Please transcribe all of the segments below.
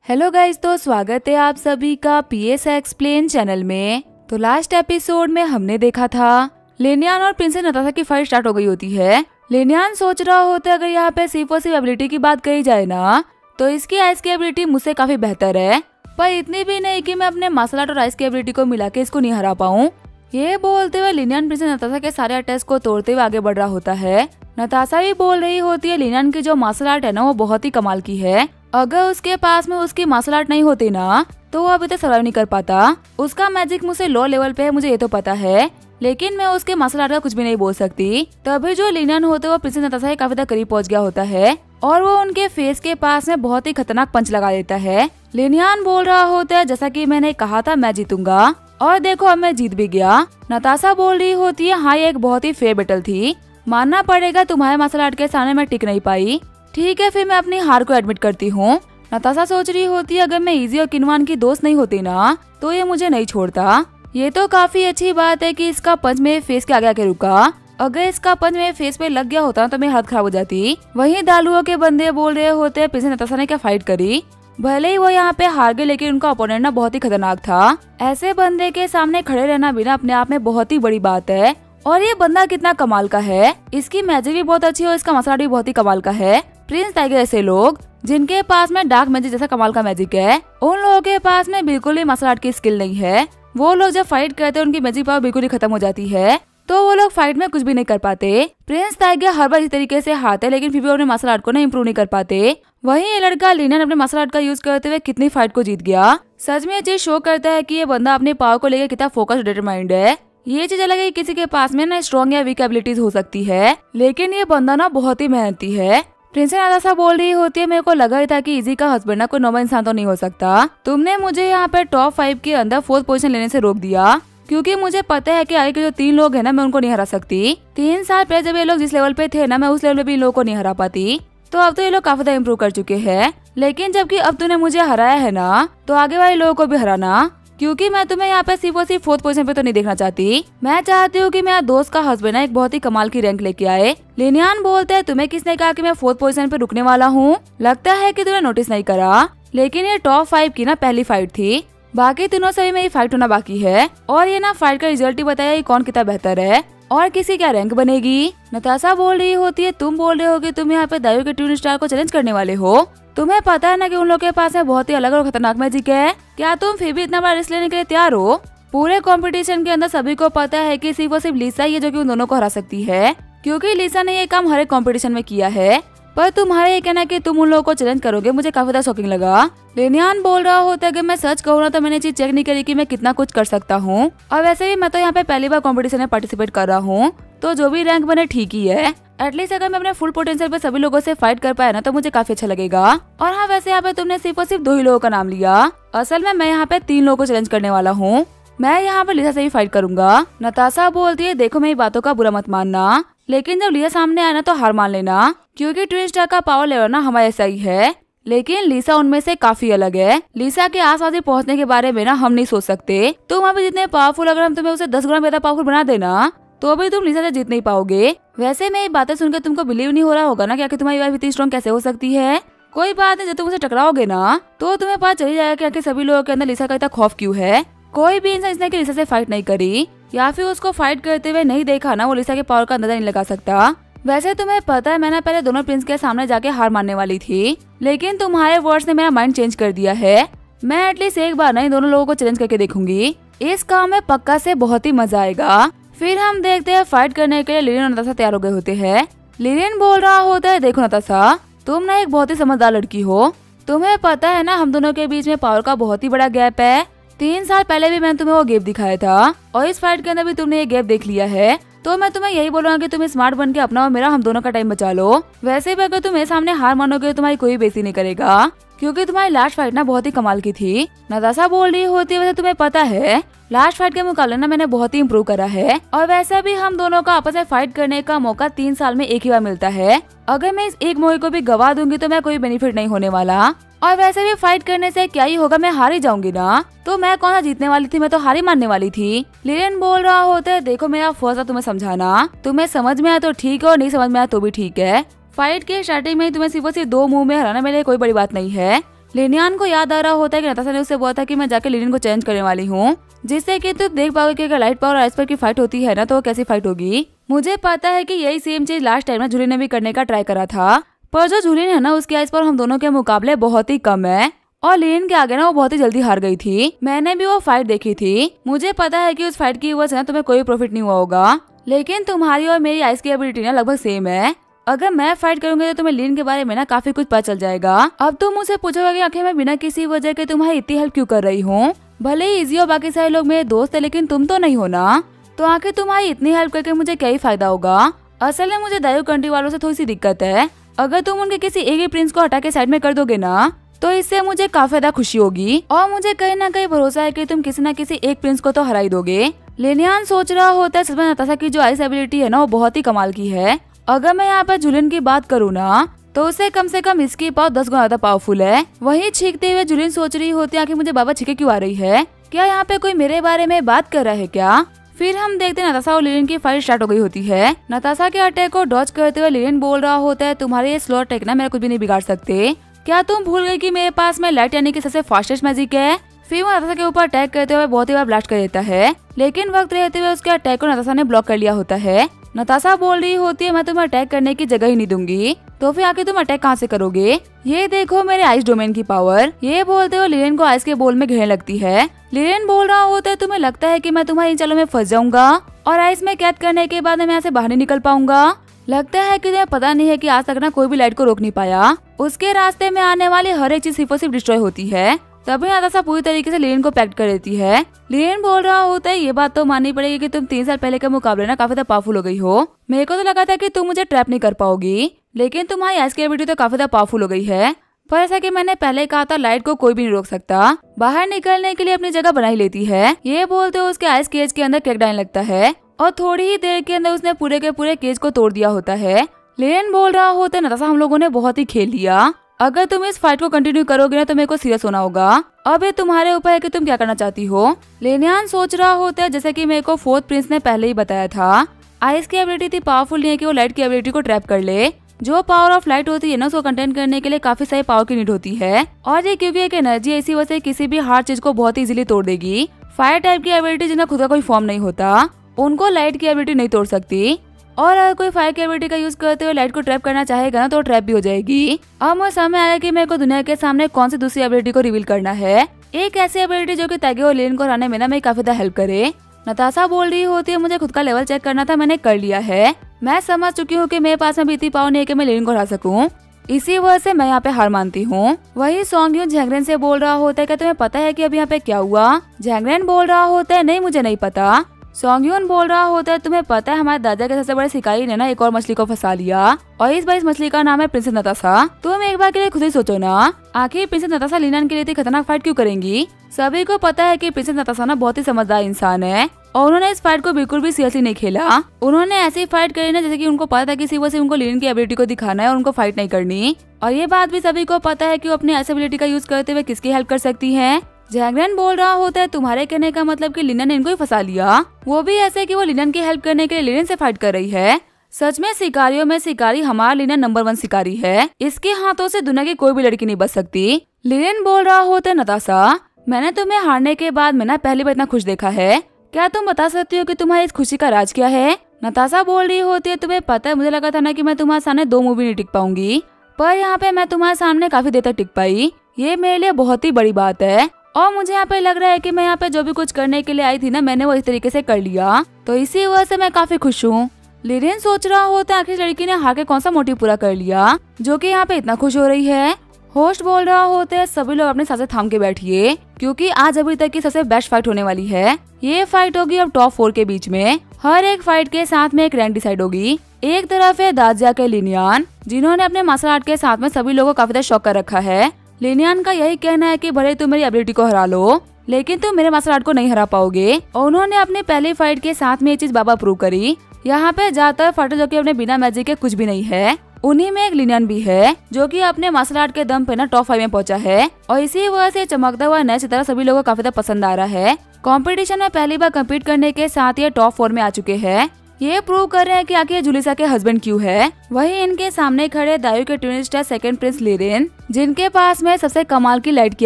Hello guys, तो स्वागत है आप सभी का पीएस एक्सप्लेन चैनल में। तो लास्ट एपिसोड में हमने देखा था लिनियन और प्रिंसेस नताशा की फाइट स्टार्ट हो गई होती है। लिनियन सोच रहा होता है अगर यहाँ पे सिर्फ और सिर्फ एबिलिटी की बात कही जाए ना तो इसकी आइस की एबिलिटी मुझसे काफी बेहतर है, पर इतनी भी नहीं कि मैं अपने मार्शल आर्ट और आइस की एबिलिटी को मिला के इसको नहीं हरा पाऊँ। ये बोलते हुए लिनियन प्रिंसेस नताशा के सारे अटैक्स को तोड़ते हुए आगे बढ़ रहा होता है। नताशा भी बोल रही होती है लिनियन की जो मार्शल आर्ट है ना वो बहुत ही कमाल की है। अगर उसके पास में उसकी मार्शल आर्ट नहीं होती ना तो वो अभी तक सर्वाइव नहीं कर पाता। उसका मैजिक मुझसे लो लेवल पे है, मुझे ये तो पता है, लेकिन मैं उसके मार्शल आर्ट का कुछ भी नहीं बोल सकती। तभी जो लिनियन होते वो प्रिंसेस नताशा के काफी तक करीब पहुंच गया होता है और वो उनके फेस के पास में बहुत ही खतरनाक पंच लगा देता है। लिनियन बोल रहा होता है जैसा कि मैंने कहा था मैं जीतूंगा, और देखो अब मैं जीत भी गया। नताशा बोल रही होती है हाँ ये एक बहुत ही फेयर बैटल थी, मानना पड़ेगा तुम्हारे मार्शल आर्ट के सामने मैं टिक नहीं पाई। ठीक है फिर मैं अपनी हार को एडमिट करती हूँ। नताशा सोच रही होती है अगर मैं इजी और किनवान की दोस्त नहीं होती ना तो ये मुझे नहीं छोड़ता। ये तो काफी अच्छी बात है कि इसका पंच मेरे फेस के आगे आके रुका, अगर इसका पंच मेरे फेस पे लग गया होता तो मेरी हालत खराब हो जाती। वहीं दालुओं के बंदे बोल रहे होते हैं प्रिंसेस नताशा ने क्या फाइट करी, भले ही वो यहाँ पे हार गए लेकिन उनका ओपोनेंट ना बहुत ही खतरनाक था। ऐसे बंदे के सामने खड़े रहना भी ना अपने आप में बहुत ही बड़ी बात है। और ये बंदा कितना कमाल का है, इसकी मैजिक भी बहुत अच्छी है और इसका मार्शल आर्ट भी बहुत ही कमाल का है। प्रिंस टाइगर ऐसे लोग जिनके पास में डार्क मैजिक जैसा कमाल का मैजिक है, उन लोगों के पास में बिल्कुल भी मार्शल आर्ट की स्किल नहीं है। वो लोग जब फाइट करते हैं उनकी मैजिक पावर बिल्कुल ही खत्म हो जाती है, तो वो लोग फाइट में कुछ भी नहीं कर पाते। प्रिंस टाइगर हर बार इस तरीके से हारते लेकिन फिर भी अपने मार्शल आर्ट को ना इम्प्रूव नहीं कर पाते। वहीं ये लड़का लिनियन अपने मार्शल आर्ट का यूज करते हुए कितनी फाइट को जीत गया। सच में ये चीज शो करता है कि ये बंदा अपने पावर को लेकर कितना फोकस डिटरमाइंड है। ये चीज अलग है किसी के पास में ना स्ट्रॉन्ग या वीक एबिलिटीज हो सकती है, लेकिन ये बंदा ना बहुत ही मेहनती है। प्रिंसेस नताशा बोल रही होती है मेरे को लगा ही था कि इजी का हस्बैंड ना कोई नॉर्मल इंसान तो नहीं हो सकता। तुमने मुझे यहाँ पे टॉप 5 के अंदर 4th पोजीशन लेने से रोक दिया, क्योंकि मुझे पता है कि आगे के जो 3 लोग हैं ना मैं उनको नहीं हरा सकती। 3 साल पहले जब ये लोग जिस लेवल पे थे ना मैं उस लेवल पे भी इन लोगों को नहीं हरा पाती, तो अब तो ये लोग काफी ज्यादा इम्प्रूव कर चुके हैं। लेकिन जबकि अब तूने मुझे हराया है ना तो आगे वाले लोगों को भी हराना, क्योंकि मैं तुम्हें यहाँ पे सिर्फ और सिर्फ 4th पोजीशन पे तो नहीं देखना चाहती। मैं चाहती हूँ कि मेरा दोस्त का हस्बैंड एक बहुत ही कमाल की रैंक लेके आए। लिनियन बोलते हैं तुम्हें किसने कहा कि मैं 4th पोजीशन पे रुकने वाला हूँ, लगता है कि तूने नोटिस नहीं करा, लेकिन ये टॉप 5 की ना पहली फाइट थी, बाकी तीनों से भी मेरी फाइट होना बाकी है। और ये ना फाइट का रिजल्ट ही बताया कौन कितना बेहतर है और किसी क्या रैंक बनेगी। नताशा बोल रही होती है तुम बोल रहे हो कि तुम यहाँ पे दारू के ट्विन स्टार को चैलेंज करने वाले हो, तुम्हें पता है ना कि उन लोगों के पास में बहुत ही अलग और खतरनाक मैजिक है, क्या तुम फिर भी इतना बड़ा रिस्क लेने के लिए तैयार हो? पूरे कंपटीशन के अंदर सभी को पता है कि सिर्फ और सिर्फ लिसा ही है जो कि उन दोनों को हरा सकती है, क्योंकि लिसा ने ये काम हर एक कंपटीशन में किया है। पर तुम्हारे ये कहना कि तुम उन लोगों को चैलेंज करोगे मुझे काफी ज्यादा शॉकिंग लगा। लिनियन बोल रहा होता है कि मैं सच कहूँ ना तो मैंने चीज चेक नहीं करी कि मैं कितना कुछ कर सकता हूँ, और वैसे भी मैं तो यहाँ पे पहली बार कंपटीशन में पार्टिसिपेट कर रहा हूँ, तो जो भी रैंक बने ठीक ही है। एटलीस्ट अगर मैं अपने फुल पोटेंशियल पे सभी लोगों से फाइट कर पाया ना तो मुझे काफी अच्छा लगेगा। और हाँ वैसे यहाँ पे तुमने सिर्फ और सिर्फ 2 ही लोगों का नाम लिया, असल में मैं यहाँ पे 3 लोगों को चैलेंज करने वाला हूँ। मैं यहाँ पे लिसा से भी फाइट करूंगा। नताशा बोलती है देखो मेरी बातों का बुरा मत मानना, लेकिन जब लिसा सामने आया ना तो हार मान लेना, क्योंकि ट्विन स्टार का पावर लेवल ना हमारे ऐसा ही है, लेकिन लिसा उनमें से काफी अलग है। लिसा के आसपास ही पहुंचने के बारे में ना हम नहीं सोच सकते। तुम अभी जितने पावरफुल, अगर हम तुम्हें उसे 10 गुना ज्यादा पावरफुल बना देना तो भी तुम लिसा से जीत नहीं पाओगे। वैसे मेरी बातें सुनकर तुमको बिलीव नहीं हो रहा होगा ना कि तुम्हारी वाइफ इतनी स्ट्रॉन्ग कैसे हो सकती है। कोई बात नहीं, जब तुम उसे टकराओगे ना तो तुम्हें पता चल जाएगा कि आखिर सभी लोगों के अंदर लिसा का इतना खौफ क्यों है। कोई भी इंसान इसने लिसा से फाइट नहीं करी या फिर उसको फाइट करते हुए नहीं देखा ना वो लिसा के पावर का अंदाजा नहीं लगा सकता। वैसे तुम्हें पता है मैंने पहले दोनों प्रिंस के सामने जाके हार मानने वाली थी, लेकिन तुम्हारे वर्ड्स ने मेरा माइंड चेंज कर दिया है। मैं एटलीस्ट एक बार नहीं दोनों लोगों को चैलेंज करके देखूंगी, इस काम में पक्का से बहुत ही मजा आएगा। फिर हम देखते हैं फाइट करने के लिए लिनियन और नताशा तैयार हो गए होते हैं। लिनियन बोल रहा होता है देखो नताशा तुम ना एक बहुत ही समझदार लड़की हो, तुम्हें पता है ना हम दोनों के बीच में पावर का बहुत ही बड़ा गैप है। 3 साल पहले भी मैंने तुम्हें वो गैप दिखाया था और इस फाइट के अंदर भी तुमने ये गैप देख लिया है, तो मैं तुम्हें यही बोलूंगा कि तुम स्मार्ट बन के अपना और मेरा हम दोनों का टाइम बचा लो। वैसे भी अगर तुम मेरे सामने हार मानोगे तो तुम्हारी कोई बेइज्जती नहीं करेगा, क्योंकि तुम्हारी लास्ट फाइट ना बहुत ही कमाल की थी। नताशा बोल रही होती है वैसे तुम्हें पता है लास्ट फाइट के मुकाबले ना मैंने बहुत ही इम्प्रूव करा है, और वैसे भी हम दोनों का आपस में फाइट करने का मौका 3 साल में एक ही बार मिलता है। अगर मैं इस एक मौके को भी गवा दूंगी तो मैं कोई बेनिफिट नहीं होने वाला, और वैसे भी फाइट करने से क्या ही होगा, मैं हार ही जाऊंगी ना, तो मैं कौन सा जीतने वाली थी, मैं तो हार ही मानने वाली थी। लिनियन बोल रहा होता है देखो मेरा फर्ज है तुम्हें समझाना, तुम्हें समझ में आया तो ठीक है और नहीं समझ में आया तो भी ठीक है। फाइट के स्टार्टिंग में तुम्हें सिर्फ 2 मुंह में हराना मेरे लिए कोई बड़ी बात नहीं है, लेनियान को याद आ रहा होता है कि नताशा ने उससे बोला था कि मैं जाके लिनियन को चेंज करने वाली हूँ, जिससे कि तुम देख पाओगे कि अगर लाइट पावर और आइस पावर की फाइट होती है ना तो वो कैसी फाइट होगी। मुझे पता है कि यही सेम चीज लास्ट टाइम ना जूलियन ने भी करने का ट्राई करा था, पर जो जूलियन है ना उसकी आइस पावर हम दोनों के मुकाबले बहुत ही कम है और लिनियन के आगे ना वो बहुत ही जल्दी हार गई थी। मैंने भी वो फाइट देखी थी, मुझे पता है कि उस फाइट की वजह से ना तुम्हें कोई प्रॉफिट नहीं हुआ होगा, लेकिन तुम्हारी और मेरी आइस की एबिलिटी ना लगभग सेम है। अगर मैं फाइट करूंगी तो तुम्हें लिनियन के बारे में ना काफी कुछ पता चल जाएगा। अब तुम मुझसे पूछोगे कि आखिर मैं बिना किसी वजह के तुम्हारी इतनी हेल्प क्यों कर रही हूँ। भले ही इजी और बाकी सारे लोग मेरे दोस्त है, लेकिन तुम तो नहीं हो ना, तो आखिर तुम्हारी इतनी हेल्प करके मुझे क्या ही फायदा होगा। असल में मुझे दायु कंट्री वालों से थोड़ी सी दिक्कत है। अगर तुम उनके किसी एक ही प्रिंस को हटा के साइड में कर दोगे ना तो इससे मुझे काफी ज्यादा खुशी होगी और मुझे कहीं ना कहीं भरोसा है कि तुम किसी न किसी एक प्रिंस को तो हरा ही दोगे। लेनियान सोच रहा होता है सच में नताशा की जो आइस एबिलिटी है ना वो बहुत ही कमाल की है। अगर मैं यहाँ पर जूलियन की बात करूँ ना तो उसे कम से कम इसकी पावर 10 गुना ज्यादा पावरफुल है। वहीं छींकते हुए जूलियन सोच रही होती है आखिर मुझे बाबा छींके क्यों आ रही है, क्या यहाँ पे कोई मेरे बारे में बात कर रहा है क्या। फिर हम देखते हैं नताशा और लिनियन की फाइट स्टार्ट हो गई होती है। नताशा के अटैक को डॉज करते हुए लिनियन बोल रहा होता है तुम्हारे ये स्लो अटैक ना मेरा कुछ भी नहीं बिगाड़ सकते। क्या तुम भूल गए कि मेरे पास में लाइट यानी कि सबसे फास्टेस्ट मैजिक है। फिर वो नताशा के ऊपर अटैक करते हुए बहुत ही बार ब्लास्ट कर देता है, लेकिन वक्त रहते हुए उसके अटैक को नताशा ने ब्लॉक कर लिया होता है। नताशा बोल रही होती है मैं तुम्हें अटैक करने की जगह ही नहीं दूंगी, तो फिर आके तुम अटैक कहाँ से करोगे। ये देखो मेरे आइस डोमेन की पावर। ये बोलते हुए लिनियन को आइस के बोल में घेरने लगती है। लिनियन बोल रहा होता है तुम्हें लगता है कि मैं तुम्हारी इन चालों में फंस जाऊंगा और आइस में कैद करने के बाद मैं यहाँ से बाहर नहीं निकल पाऊंगा। लगता है कि तुम्हें पता नहीं है कि आज तक ना कोई भी लाइट को रोक नहीं पाया। उसके रास्ते में आने वाली हर एक चीज सिर्फ और सिर्फ डिस्ट्रॉय होती है। तभी नताशा पूरी तरीके से लिनियन को पैक्ट कर देती है। लिनियन बोल रहा होता है ये बात तो माननी पड़ेगी कि तुम 3 साल पहले के मुकाबले ना काफी ज्यादा पावरफुल हो गई हो। मेरे को तो लगा था कि तुम मुझे ट्रैप नहीं कर पाओगी, लेकिन तुम्हारी आइस की एबिलिटी तो काफी ज्यादा पावरफुल हो गई है। पर ऐसा कि मैंने पहले कहा था लाइट को कोई भी नहीं रोक सकता, बाहर निकलने के लिए अपनी जगह बनाई लेती है। ये बोलते हुए उसके आइस केज के अंदर क्रैक डालने लगता है और थोड़ी ही देर के अंदर उसने पूरे के पूरे केज को तोड़ दिया होता है। लिनियन बोल रहा होता है नताशा हम लोगों ने बहुत ही खेल लिया, अगर तुम इस फाइट को कंटिन्यू करोगे ना तो मेरे को सीरियस होना होगा। अब ये तुम्हारे ऊपर है कि तुम क्या करना चाहती हो। लेनियान सोच रहा होता है जैसे कि मेरे को फोर्थ प्रिंस ने पहले ही बताया था, आइस की एबिलिटी इतनी पावरफुल नहीं है कि वो लाइट की एबिलिटी को ट्रैप कर ले। जो पावर ऑफ लाइट होती है ना उसको कंटेन करने के लिए काफी सारी पावर की नीड होती है, और ये क्योंकि एक एनर्जी ऐसी वजह से किसी भी हार्ड चीज को बहुत इजीली तोड़ देगी। फायर टाइप की एबिलिटी जिनका खुद का कोई फॉर्म नहीं होता उनको लाइट की एबिलिटी नहीं तोड़ सकती, और अगर कोई फायर की एबिलिटी का यूज करते हुए लाइट को ट्रैप करना चाहेगा ना तो ट्रैप भी हो जाएगी। अब मुझे समय आया कि मेरे को दुनिया के सामने कौन सी दूसरी एबिलिटी को रिवील करना है, एक ऐसी एबिलिटी जो कि तागे और लिनियन को हराने में ना मेरी काफी ज्यादा हेल्प करे। नताशा बोल रही होती है मुझे खुद का लेवल चेक करना था, मैंने कर लिया है। मैं समझ चुकी हूँ कि मेरे पास में भी इतनी पावर नहीं है कि मैं लिनियन को हरा सकूं, इसी वजह से मैं यहाँ पे हार मानती हूँ। वही सॉन्गयून झैंगरेन से बोल रहा होता है क्या तुम्हें पता है कि अभी यहाँ पे क्या हुआ। झैंगरेन बोल रहा होता है नहीं मुझे नहीं पता। सॉन्गयून बोल रहा होता है तुम्हें पता है हमारे दादा के सबसे बड़े शिकारी ने ना एक और मछली को फंसा लिया, और इस बार इस मछली का नाम है प्रिंसेस नताशा। तुम एक बार के लिए खुद ही सोचो ना, आखिर प्रिंसेस नताशा लिनियन के लिए इतनी खतरनाक फाइट क्यों करेंगी। सभी को पता है कि प्रिंसेस नताशा ना बहुत ही समझदार इंसान है और उन्होंने इस फाइट को बिल्कुल भी सीरियसली नहीं खेला। उन्होंने ऐसी फाइट करी ना जैसे कि उनको पता था कि सिर्फ से उनको लिनियन की एबिलिटी को दिखाना है और उनको फाइट नहीं करनी, और ये बात भी सभी को पता है कि वो अपनी ऐसी एबिलिटी का यूज करते हुए किसकी हेल्प कर सकती है। झैंगरेन बोल रहा होता है तुम्हारे कहने का मतलब कि लिनियन ने इनको ही फंसा लिया, वो भी ऐसे कि वो लिनियन की हेल्प करने के लिए लिनियन से फाइट कर रही है। सच में शिकारियों में शिकारी हमारा लिनियन नंबर 1 शिकारी है, इसके हाथों से दुनिया की कोई भी लड़की नहीं बच सकती। लिनियन बोल रहा होता है नताशा मैंने तुम्हें हारने के बाद में ना पहली बार इतना खुश देखा है, क्या तुम बता सकती हो कि तुम्हारी इस खुशी का राज क्या है। नताशा बोल रही होती है तुम्हें पता है मुझे लगा था ना कि मैं तुम्हारे सामने 2 मूवी नहीं टिक पाऊंगी, पर यहाँ पे मैं तुम्हारे सामने काफी देर तक टिक पाई, ये मेरे लिए बहुत ही बड़ी बात है। और मुझे यहाँ पे लग रहा है कि मैं यहाँ पे जो भी कुछ करने के लिए आई थी ना मैंने वो इस तरीके से कर लिया, तो इसी वजह से मैं काफी खुश हूँ। लिनियन सोच रहा होता है आखिर लड़की ने हार के कौन सा मोटिव पूरा कर लिया जो कि यहाँ पे इतना खुश हो रही है। होस्ट बोल रहा होता है सभी लोग अपने सांसें थाम के बैठिए क्योंकि आज अभी तक की सबसे बेस्ट फाइट होने वाली है। ये फाइट होगी अब टॉप 4 के बीच में, हर एक फाइट के साथ में एक रैंक डिसाइड होगी। एक तरफ है दाजिया के लिनियन जिन्होंने अपने मार्शल आर्ट के साथ में सभी लोगों को काफी ज्यादा शॉक कर रखा है। लिनियन का यही कहना है कि भले तुम मेरी एबिलिटी को हरा लो लेकिन तुम मेरे मार्शल आर्ट को नहीं हरा पाओगे, और उन्होंने अपनी पहली फाइट के साथ में ये चीज बाबा प्रूव करी। यहाँ पे ज्यादातर फाइटर जो कि अपने बिना मैजिक के कुछ भी नहीं है, उन्हीं में एक लिनियन भी है जो कि अपने मार्शल आर्ट के दम पे ना टॉप 5 में पहुंचा है, और इसी वजह से चमकता हुआ नए सितारा सभी लोगों को काफी ज्यादा पसंद आ रहा है। कंपटीशन में पहली बार कम्पीट करने के साथ ये टॉप 4 में आ चुके हैं। ये प्रूव कर रहे हैं कि आखिर जुलिसा के हस्बैंड क्यों है। वहीं इनके सामने खड़े दायु के ट्विन स्टार सेकंड प्रिंस लिरेन, जिनके पास में सबसे कमाल की लाइट की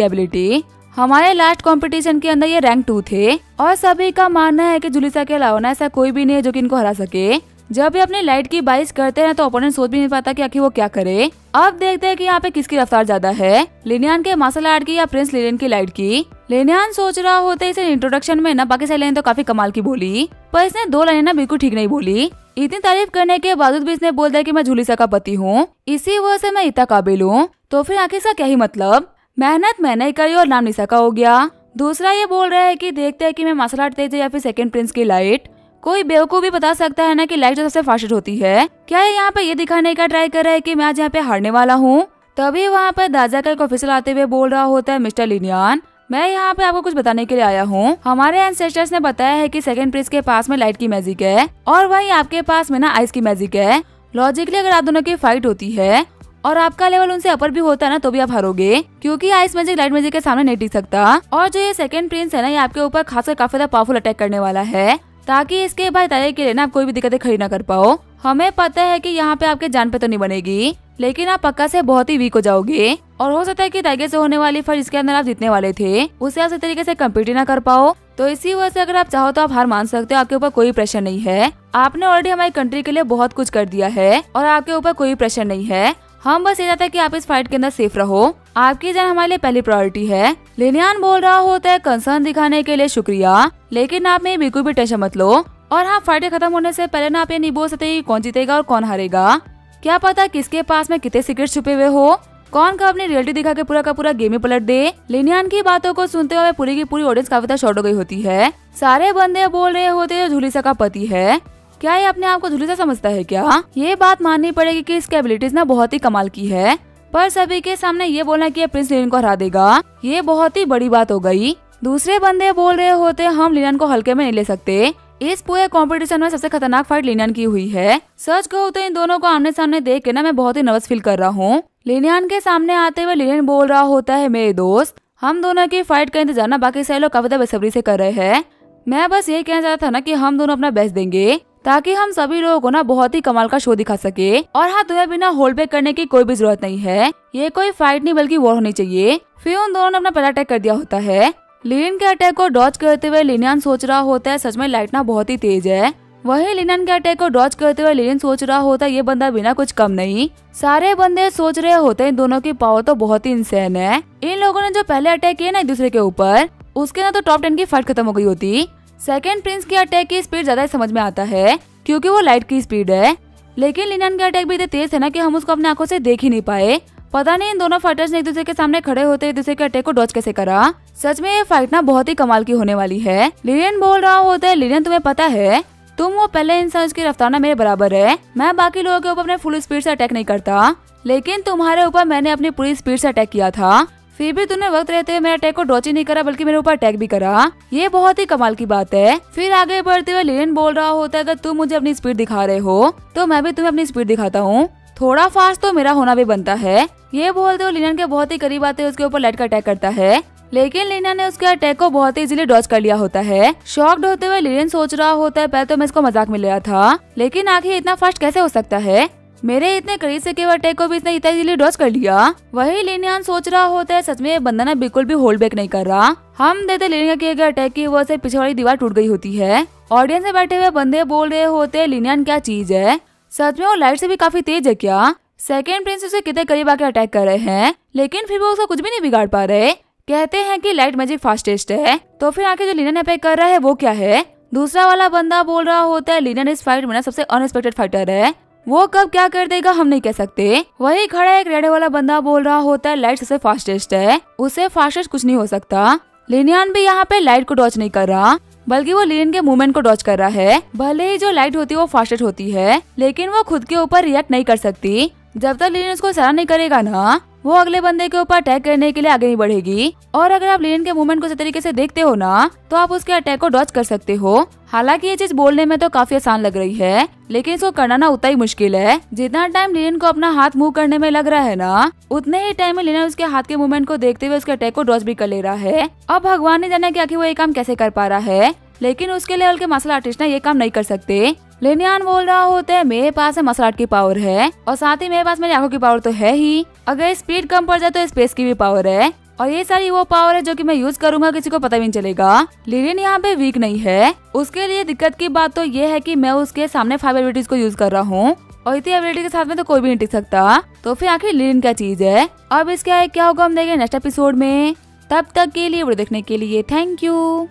एबिलिटी। हमारे लास्ट कंपटीशन के अंदर ये रैंक 2 थे और सभी का मानना है कि जुलिसा के अलावा ऐसा कोई भी नहीं है जो कि इनको हरा सके। जब भी अपनी लाइट की बाइस करते हैं तो ओपोनेंट सोच भी नहीं पाता कि आखिर वो क्या करे। अब देखते हैं कि यहाँ पे किसकी रफ्तार ज्यादा है, लिनियान के मार्शल आर्ट की या प्रिंस लिरेन की लाइट की। लिनियान सोच रहा होता है इसे इंट्रोडक्शन में ना बाकी सारी लाइन तो काफी कमाल की बोली, पर इसने 2 लाइनें ना बिल्कुल ठीक नहीं बोली। इतनी तारीफ करने के बावजूद भी इसने बोल दिया कि मैं जुलिसा का पति हूँ, इसी वजह से मैं इतना काबिल हूँ। तो फिर आखिर इसका क्या ही मतलब, मेहनत मैंने करी और नाम निशा का हो गया। दूसरा ये बोल रहा है कि देखते हैं कि मैं मार्शल आर्ट तेज है या फिर सेकंड प्रिंस की लाइट। कोई बेवकूफ भी बता सकता है ना कि लाइट जो सबसे फास्टेस्ट होती है। क्या ये यहाँ पे ये दिखाने का ट्राई कर रहा है कि मैं आज यहाँ पे हारने वाला हूँ। तभी वहाँ पर दाजा का एक ऑफिसर आते हुए बोल रहा होता है, मिस्टर लिनियान मैं यहाँ पे आपको कुछ बताने के लिए आया हूँ। हमारे एंसेस्टर्स ने बताया है कि सेकंड प्रिंस के पास में लाइट की मैजिक है और वहीं आपके पास में ना आइस की मैजिक है। लॉजिकली अगर आप दोनों की फाइट होती है और आपका लेवल उनसे अपर भी होता है ना तो भी आप हारोगे, क्योंकि आइस मैजिक लाइट मैजिक के सामने नहीं टिक सकता। और जो ये सेकंड प्रिंस है ना, ये आपके ऊपर खासकर काफी ज्यादा पावरफुल अटैक करने वाला है, ताकि इसके भाई ताजे के लिए ना आप कोई भी दिक्कतें खड़ी ना कर पाओ। हमें पता है कि यहाँ पे आपके जान पे तो नहीं बनेगी, लेकिन आप पक्का से बहुत ही वीक हो जाओगे और हो सकता है कि ताइगे से होने वाली फाइट जिसके अंदर आप जीतने वाले थे उसे आप सही तरीके से कम्पीट ना कर पाओ। तो इसी वजह से अगर आप चाहो तो आप हार मान सकते हो, आपके ऊपर कोई प्रेशर नहीं है। आपने ऑलरेडी हमारी कंट्री के लिए बहुत कुछ कर दिया है और आपके ऊपर कोई प्रेशर नहीं है। हम बस ये चाहते हैं कि आप इस फाइट के अंदर सेफ रहो, आपकी जान हमारे लिए पहली प्रायोरिटी है। लिनियान बोल रहा होता है, कंसर्न दिखाने के लिए शुक्रिया, लेकिन आप में बिल्कुल भी टेंशन मत लो। और हाँ, फाइट खत्म होने से पहले ना आप ये नहीं बोल सकते कि कौन जीतेगा और कौन हारेगा। क्या पता किसके पास में कितने सीक्रेट छुपे हुए हो, कौन का अपनी रियलिटी दिखा के पूरा का पूरा गेम ही पलट दे। लिनियान की बातों को सुनते हुए पूरी की पूरी ऑडियंस काफी शॉर्ट हो गई होती है। सारे बंदे बोल रहे होते हैं जुलिसा का पति है। क्या ये अपने आप को जुलिसा समझता है क्या? ये बात माननी पड़ेगी कि इसकी एबिलिटीज ना बहुत ही कमाल की है, पर सभी के सामने ये बोलना कि प्रिंस लिनियन को हरा देगा, ये बहुत ही बड़ी बात हो गई। दूसरे बंदे बोल रहे होते हम लिनियन को हल्के में नहीं ले सकते, इस पूरे कंपटीशन में सबसे खतरनाक फाइट लिनियन की हुई है। सच कहूँ तो इन दोनों को आमने सामने देख के ना मैं बहुत ही नर्वस फील कर रहा हूँ। लिनियन के सामने आते हुए लिनियन बोल रहा होता है, मेरे दोस्त हम दोनों की फाइट का इंतजार ना बाकी सारे लोग काफी बेसब्री से कर रहे हैं। मैं बस ये कहना चाहता था ना कि हम दोनों अपना बेस्ट देंगे ताकि हम सभी लोगों को ना बहुत ही कमाल का शो दिखा सके। और हाँ, तुम्हें बिना होल्ड बैक करने की कोई भी जरूरत नहीं है, ये कोई फाइट नहीं बल्कि वॉर होनी चाहिए। फिर उन दोनों ने अपना पहला अटैक कर दिया होता है। लिनियन के अटैक को डॉज करते हुए लिनियन सोच रहा होता है, सच में लाइट ना बहुत ही तेज है। वही लिनियन के अटैक को डॉज करते हुए लिनियन सोच रहा होता है, ये बंदा बिना कुछ कम नहीं। सारे बंदे सोच रहे होते हैं इन दोनों की पावर तो बहुत ही इंसेन है। इन लोगों ने जो पहले अटैक किए ना एक दूसरे के ऊपर, उसके ना तो टॉप 10 की फाइट खत्म हो गई होती। सेकंड प्रिंस की अटैक की स्पीड ज्यादा समझ में आता है क्योंकि वो लाइट की स्पीड है, लेकिन लिनियन के अटैक भी इतने तेज है ना कि हम उसको अपने आंखों से देख ही नहीं पाए। पता नहीं इन दोनों फाइटर्स ने एक दूसरे के सामने खड़े होते एक दूसरे के अटैक को डॉज कैसे करा। सच में ये फाइट ना बहुत ही कमाल की होने वाली है। लिनियन बोल रहा होता है, लिनियन तुम्हें पता है तुम वो पहले इंसान उसकी रफ्तार ना मेरे बराबर है। मैं बाकी लोगों के ऊपर अपने फुल स्पीड से अटैक नहीं करता, लेकिन तुम्हारे ऊपर मैंने अपनी पूरी स्पीड से अटैक किया था, फिर भी तुमने वक्त रहते हुए मेरे अटैक को डॉच ही नहीं करा बल्कि मेरे ऊपर अटैक भी करा। ये बहुत ही कमाल की बात है। फिर आगे बढ़ते हुए लिनियन बोल रहा होता है, अगर तुम मुझे अपनी स्पीड दिखा रहे हो तो मैं भी तुम्हें अपनी स्पीड दिखाता हूँ, थोड़ा फास्ट तो मेरा होना भी बनता है। ये बोलते हुए लिनियन के बहुत ही करीब आते उसके ऊपर लाइट का अटैक करता है, लेकिन लिनियन ने उसके अटैक को बहुत ही इजीली डॉज कर लिया होता है। शॉक्ड होते हुए लिनियन सोच रहा होता है, पहले तो मैं इसको मजाक में ले रहा था, लेकिन आखिर इतना फास्ट कैसे हो सकता है, मेरे इतने करीब से केवल अटैक को भी इसने इतना इजीली डॉज कर लिया। वही लिनियन सोच रहा होता है, सच में ये बंदा ना बिल्कुल भी होल्ड बैक नहीं कर रहा। हम देते लिनियन किए गए अटैक की वजह से पीछे वाली दीवार टूट गई होती है। ऑडियंस में बैठे हुए बंदे बोल रहे होते हैं, लिनियन क्या चीज है, सच में वो लाइट से भी काफी तेज है क्या। सेकंड प्रिंस उसे कितने करीब आके अटैक कर रहे हैं, लेकिन फिर वो उसका कुछ भी नहीं बिगाड़ पा रहे। कहते हैं कि लाइट मैजिक फास्टेस्ट है, तो फिर आके जो लिनियन अटैक कर रहा है वो क्या है। दूसरा वाला बंदा बोल रहा होता है, लिनियन इस फाइट में ना सबसे अनएक्सपेक्टेड फाइटर है, वो कब क्या कर देगा हम नहीं कह सकते। वही खड़ा एक रेड वाला बंदा बोल रहा होता है, लाइट सबसे फास्टेस्ट है, उससे फास्टेस्ट कुछ नहीं हो सकता। लिनियन भी यहाँ पे लाइट को डॉच नहीं कर रहा, बल्कि वो लिनियन के मूवमेंट को डॉच कर रहा है। भले ही जो लाइट होती है वो फास्टेस्ट होती है, लेकिन वो खुद के ऊपर रिएक्ट नहीं कर सकती। जब तक लिनियन उसको सराह नहीं करेगा ना, वो अगले बंदे के ऊपर अटैक करने के लिए आगे नहीं बढ़ेगी। और अगर आप लिनियन के मूवमेंट को इस तरीके से देखते हो ना, तो आप उसके अटैक को डॉच कर सकते हो। हालांकि ये चीज बोलने में तो काफी आसान लग रही है, लेकिन इसको करना ना उतना ही मुश्किल है। जितना टाइम लिनियन को अपना हाथ मूव करने में लग रहा है ना, उतने ही टाइम में लिनियन उसके हाथ के मूवमेंट को देखते हुए उसके अटैक को डॉच भी कर ले रहा है। अब भगवान ने जाना कि आखिर वो ये काम कैसे कर पा रहा है, लेकिन उसके लेवल के मार्शल आर्टिस्ट ना ये काम नहीं कर सकते। लेनियान बोल रहा होता है मेरे पास है मार्शल आर्ट की पावर है और साथ ही मेरे पास मेरी आंखों की पावर तो है ही, अगर स्पीड कम पड़ जाए तो स्पेस की भी पावर है और ये सारी वो पावर है जो कि मैं यूज करूंगा किसी को पता भी नहीं चलेगा। लिलियन यहाँ पे वीक नहीं है, उसके लिए दिक्कत की बात तो ये है कि मैं उसके सामने 5 एबिलिटीज को यूज कर रहा हूँ और इतनी एबिलिटी के साथ में तो कोई भी नहीं टिक सकता। तो फिर आखिर लिलियन क्या चीज है, अब इसका क्या होगा हम देखेंगे नेक्स्ट एपिसोड में। तब तक के लिए वीडियो देखने के लिए थैंक यू।